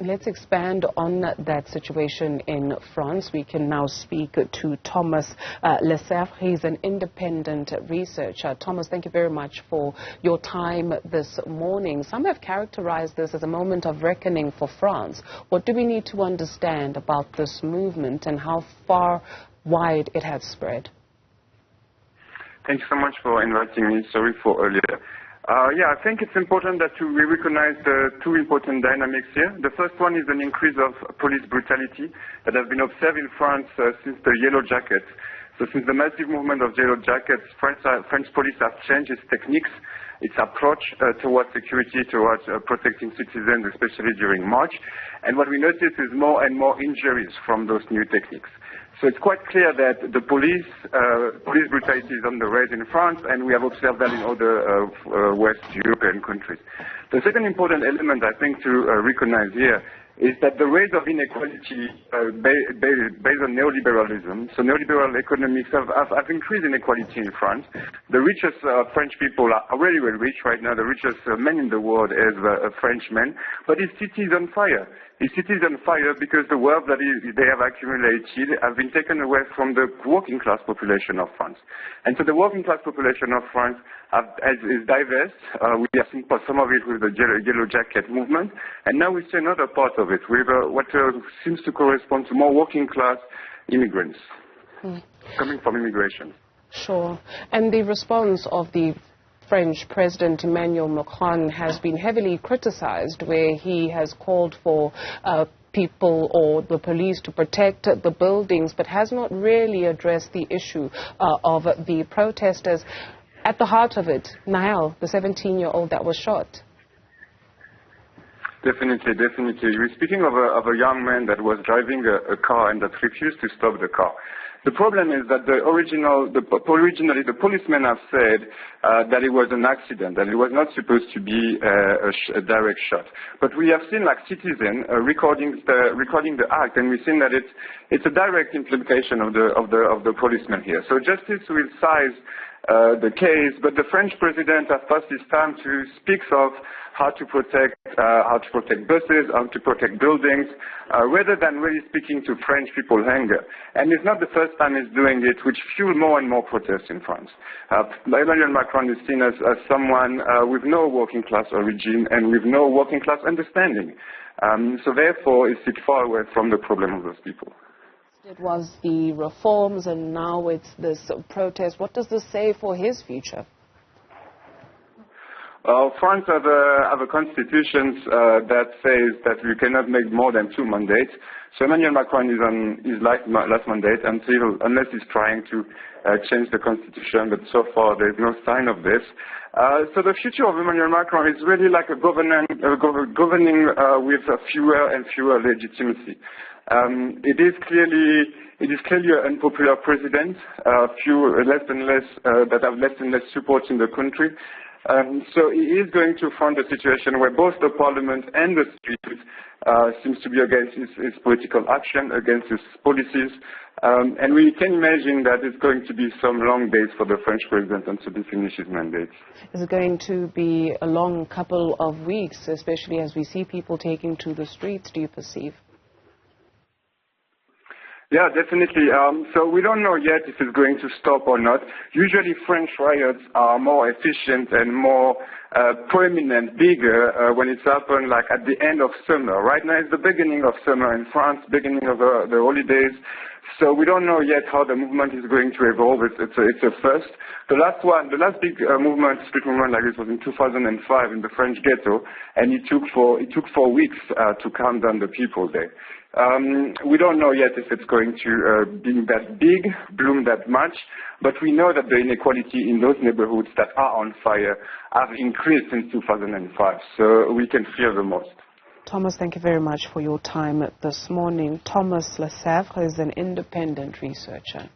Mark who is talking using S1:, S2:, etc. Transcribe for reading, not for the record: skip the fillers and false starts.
S1: Let's expand on that situation in France. We can now speak to Thomas Lesaffre. He's an independent researcher. Thomas, thank you very much for your time this morning. Some have characterized this as a moment of reckoning for France. What do we need to understand about this movement and how far wide it has spread?
S2: Thank you so much for inviting me. Sorry for earlier. I think it's important that we recognize the two important dynamics here. The first one is an increase of police brutality that has been observed in France since the Yellow Jackets. So since the massive movement of Yellow Jackets, French police have changed its techniques, its approach towards security, towards protecting citizens, especially during March. And what we notice is more and more injuries from those new techniques. So it's quite clear that the police brutality is on the rise in France, and we have observed that in other West European countries. The second important element, I think, to recognize here is that the rate of inequality based on neoliberalism, so neoliberal economics have increased inequality in France. The richest French people are really well rich right now. The richest man in the world is a Frenchman, but his city is on fire. His city is on fire because the wealth that they have accumulated have been taken away from the working class population of France. And so the working class population of France is diverse. We have seen some of it with the Yellow Jacket movement, and now we see another part of it with what seems to correspond to more working class immigrants coming from immigration.
S1: Sure. And the response of the French President Emmanuel Macron has been heavily criticized, where he has called for people or the police to protect the buildings, but has not really addressed the issue of the protesters. At the heart of it, Nanterre, the 17-year-old that was shot. Definitely.
S2: We're speaking of a young man that was driving a car and that refused to stop the car. The problem is that originally the policemen have said that it was an accident, that it was not supposed to be a direct shot. But we have seen citizens recording the act, and we've seen that it's a direct implication of the policemen here. So justice will size the case, but the French president has passed his time to speak of how to protect buses, how to protect buildings, rather than really speaking to French people's anger. And it's not the first time he's doing it, which fuel more and more protests in France. Emmanuel Macron is seen as someone with no working class origin and with no working class understanding. So therefore, he sits far away from the problem of those people.
S1: It was the reforms, and now it's this protest. What does this say for his future?
S2: France have a constitution that says that we cannot make more than 2 mandates. So Emmanuel Macron is on his last mandate unless he's trying to change the constitution, but so far there's no sign of this. So the future of Emmanuel Macron is really like a governing with fewer and fewer legitimacy. It is clearly an unpopular president, less and less that have less and less support in the country. So he is going to front a situation where both the parliament and the streets seems to be against his political action, against his policies. And we can imagine that it's going to be some long days for the French president until he finishes his mandate.
S1: Is it going to be a long couple of weeks, especially as we see people taking to the streets, do you perceive?
S2: Yeah, definitely. So we don't know yet if it's going to stop or not. Usually French riots are more efficient and more prominent, bigger when it's happened like at the end of summer. Right now it's the beginning of summer in France, beginning of the holidays. So we don't know yet how the movement is going to evolve. It's a first. The last big street movement like this was in 2005 in the French ghetto, and it took 4 weeks to calm down the people there. We don't know yet if it's going to be that big, bloom that much, but we know that the inequality in those neighborhoods that are on fire have increased since 2005, so we can fear the most.
S1: Thomas, thank you very much for your time this morning. Thomas Lesaffre is an independent researcher.